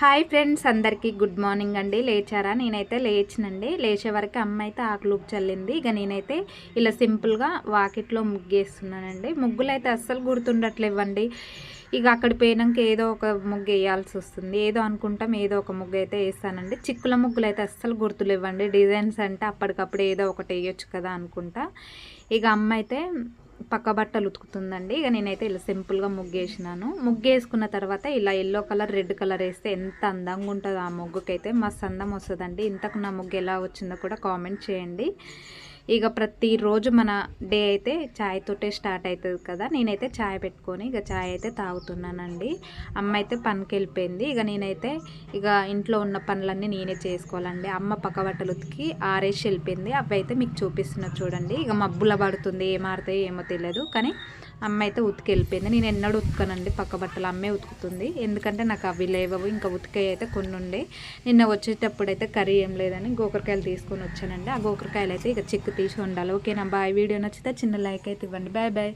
Hi friends, అందరికీ good morning అండి. లేచారా? నేనైతే లేచినండి. లేచే వరకు అమ్మ అయితే ఆకులూపు చల్లింది. ఇక నేనైతే ఇలా సింపుల్గా వాకిట్లో ముగ్గేస్తున్నానండి. ముగ్గులు అయితే అస్సలు గుర్తుండట్లేవండి. ఇక అక్కడ పోయినాక ఏదో ఒక ముగ్గు వేయాల్సి వస్తుంది. ఏదో అనుకుంటాం, ఏదో ఒక ముగ్గు అయితే వేస్తానండి. చిక్కుల ముగ్గులు అయితే అస్సలు గుర్తులేవండి. డిజైన్స్ అంటే అప్పటికప్పుడు ఏదో ఒకటి వేయొచ్చు కదా అనుకుంటా. ఇక అమ్మ అయితే పక్క బట్టలు ఉతుకుతుందండి. ఇక నేనైతే ఇలా సింపుల్గా ముగ్గేసినాను. ముగ్గేసుకున్న తర్వాత ఇలా ఎల్లో కలర్, రెడ్ కలర్ వేస్తే ఎంత అందంగా ఉంటుందో ఆ ముగ్గుకైతే మస్తు అందం వస్తుందండి. ఇంతకు నా ముగ్గు ఎలా వచ్చిందో కూడా కామెంట్ చేయండి. ఇక ప్రతిరోజు మన డే అయితే చాయ్ తోటే స్టార్ట్ అవుతుంది కదా. నేనైతే చాయ్ పెట్టుకొని ఇక చాయ్ అయితే తాగుతున్నానండి. అమ్మ అయితే పనికి వెళ్ళిపోయింది. ఇక నేనైతే ఇక ఇంట్లో ఉన్న పనులన్నీ నేనే చేసుకోవాలండి. అమ్మ పక్క బట్టలు ఉతికి ఆరేసి వెళ్ళిపోయింది. అవి అయితే మీకు చూపిస్తున్నా చూడండి. ఇక మబ్బుల పడుతుంది, ఏం ఆరుతాయో ఏమో తెలియదు, కానీ అమ్మ అయితే ఉతికి వెళ్ళిపోయింది. నేను ఎన్నడూ ఉతకనండి పక్క బట్టలు, అమ్మే ఉతుకుతుంది. ఎందుకంటే నాకు అవి లేవవు. ఇంకా ఉతికాయి అయితే కొన్ని ఉండే. నిన్న వచ్చేటప్పుడు అయితే కర్రీ ఏం లేదని గోకరకాయలు తీసుకొని వచ్చానండి. ఆ గోకరకాయలు అయితే ఇక చిక్కు తీసి ఉండాలి. ఓకేనా? బాయ్. వీడియో నచ్చితే చిన్న లైక్ అయితే ఇవ్వండి. Bye bye.